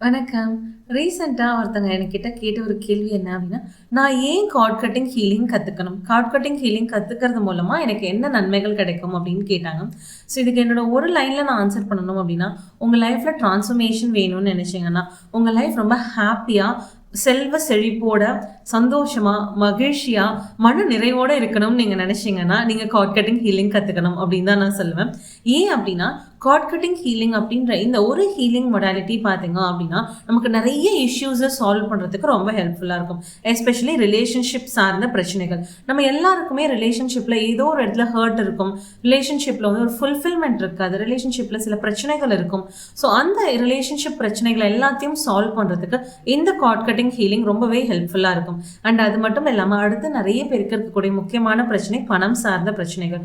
வணக்கம். ரீசென்ட்டா ஒருத்தங்க என்கிட்ட கேட்ட ஒரு கேள்வி என்ன அப்டின்னா, நான் ஏன் கார்ட் கட்டிங் ஹீலிங் கத்துக்கணும்? கார்ட் கட்டிங் ஹீலிங் கத்துக்கிறது மூலமா எனக்கு என்ன நன்மைகள் கிடைக்கும் அப்டின்னு கேட்டாங்க. ஸோ இதுக்கு என்னோட ஒரு லைன்ல நான் ஆன்சர் பண்ணணும் அப்டின்னா, உங்க லைஃப்ல ட்ரான்ஸ்ஃபர்மேஷன் வேணும்னு நெனச்சீங்கன்னா, உங்க லைஃப் ரொம்ப ஹேப்பியா, செல்வ செழிப்போட, சந்தோஷமா, மகிழ்ச்சியா, மன நிறைவோட இருக்கணும்னு நீங்க நெனச்சீங்கன்னா, நீங்க கார்ட் கட்டிங் ஹீலிங் கத்துக்கணும் அப்டின்னு தான் நான் சொல்லுவேன். ஏன் அப்டின்னா, கார்ட் கட்டிங் ஹீலிங் அப்படின்ற இந்த ஒரு ஹீலிங் மொடாலிட்டி பார்த்தீங்க அப்படின்னா நமக்கு நிறைய இஷ்யூஸை சால்வ் பண்ணுறதுக்கு ரொம்ப ஹெல்ப்ஃபுல்லாக இருக்கும். எஸ்பெஷலி ரிலேஷன்ஷிப் சார்ந்த பிரச்சனைகள். நம்ம எல்லாருக்குமே ரிலேஷன்ஷிப்பில் ஏதோ ஒரு இடத்துல ஹர்ட் இருக்கும். ரிலேஷன்ஷிப்பில் வந்து ஒரு ஃபுல்ஃபில்மெண்ட் இருக்காது. ரிலேஷன்ஷிப்பில் சில பிரச்சனைகள் இருக்கும். ஸோ அந்த ரிலேஷன்ஷிப் பிரச்சனைகளை எல்லாத்தையும் சால்வ் பண்ணுறதுக்கு இந்த கார்ட் கட்டிங் ஹீலிங் ரொம்பவே ஹெல்ப்ஃபுல்லாக இருக்கும். அண்ட் அது மட்டும் இல்லாமல் அடுத்து நிறைய பேருக்கு இருக்கக்கூடிய முக்கியமான பிரச்சனை பணம் சார்ந்த பிரச்சனைகள்.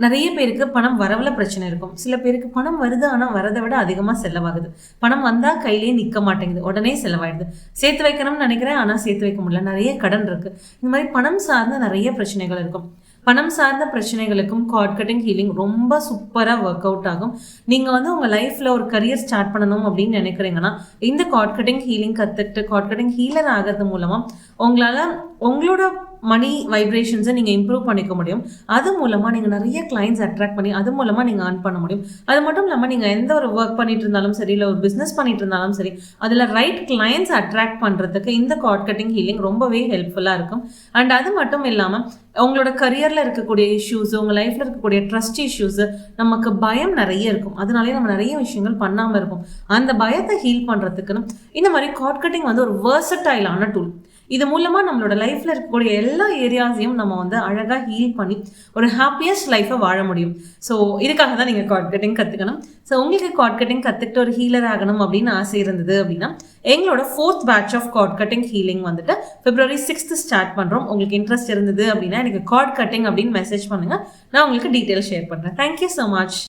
நிறைய பேருக்கு பணம் வரவுல பிரச்சனை இருக்கும். சில பேருக்கு பணம் வருது, ஆனா வரதை விட அதிகமா செலவாகுது. பணம் வந்தா கையிலேயே நிக்க மாட்டேங்குது. உடனே செலவாயிடுது. சேர்த்து வைக்கணும்னு நினைக்கிறேன், ஆனா சேர்த்து வைக்க முடியல. நிறைய கடன் இருக்கு. இந்த மாதிரி பணம் சார்ந்த நிறைய பிரச்சனைகள் இருக்கும். பணம் சார்ந்த பிரச்சனைகளுக்கும் கார்ட் கட்டிங் ஹீலிங் ரொம்ப சூப்பராக ஒர்க் அவுட் ஆகும். நீங்கள் வந்து உங்கள் லைஃப்பில் ஒரு கரியர் ஸ்டார்ட் பண்ணணும் அப்படின்னு நினைக்கிறீங்கன்னா, இந்த கார்ட் கட்டிங் ஹீலிங் கற்றுக்கிட்டு கார்ட் கட்டிங் ஹீலர் ஆகிறது மூலமாக உங்களால் உங்களோட மணி வைப்ரேஷன்ஸை நீங்கள் இம்ப்ரூவ் பண்ணிக்க முடியும். அது மூலமாக நீங்கள் நிறைய கிளைண்ட்ஸ் அட்ராக்ட் பண்ணி அது மூலமாக நீங்கள் ஏர்ன் பண்ண முடியும். அது மட்டும் இல்லாமல் நீங்கள் எந்த ஒரு ஒர்க் பண்ணிட்டு இருந்தாலும் சரி, இல்லை ஒரு பிஸ்னஸ் பண்ணிட்டு இருந்தாலும் சரி, அதில் ரைட் கிளைண்ட்ஸ் அட்ராக்ட் பண்ணுறதுக்கு இந்த கார்ட் கட்டிங் ஹீலிங் ரொம்பவே ஹெல்ப்ஃபுல்லாக இருக்கும். அண்ட் அது மட்டும் இல்லாமல் உங்களோட கரியரில் இருக்கக்கூடிய இஷ்யூஸ், உங்கள் லைஃப்பில் இருக்கக்கூடிய ட்ரஸ்ட் இஷ்யூஸு, நமக்கு பயம் நிறைய இருக்கும். அதனாலே நம்ம நிறைய விஷயங்கள் பண்ணாமல் இருப்போம். அந்த பயத்தை ஹீல் பண்ணுறதுக்குன்னு இந்த மாதிரி கார்ட் கட்டிங் வந்து ஒரு வேர்சடைலான டூல். இது மூலமாக நம்மளோட லைஃப்பில் இருக்கக்கூடிய எல்லா ஏரியாஸையும் நம்ம வந்து அழகாக ஹீல் பண்ணி ஒரு ஹாப்பியஸ்ட் லைஃப்பை வாழ முடியும். ஸோ இதுக்காக தான் நீங்கள் கார்ட் கட்டிங் கற்றுக்கணும். ஸோ உங்களுக்கு கார்ட் கட்டிங் கற்றுக்கிட்டு ஒரு ஹீலர் ஆகணும் அப்படின்னு ஆசை இருந்தது அப்படின்னா, எங்களோட 4th batch of cord cutting healing வந்துட்டு February 6th ஸ்டார்ட் பண்ணுறோம். உங்களுக்கு இன்ட்ரெஸ்ட் இருந்தது அப்படின்னா எனக்கு கார்ட் கட்டிங் அப்படின்னு மெசேஜ் பண்ணுங்கள். நான் உங்களுக்கு டீட்டெயில் ஷேர் பண்ணுறேன். Thank you so much.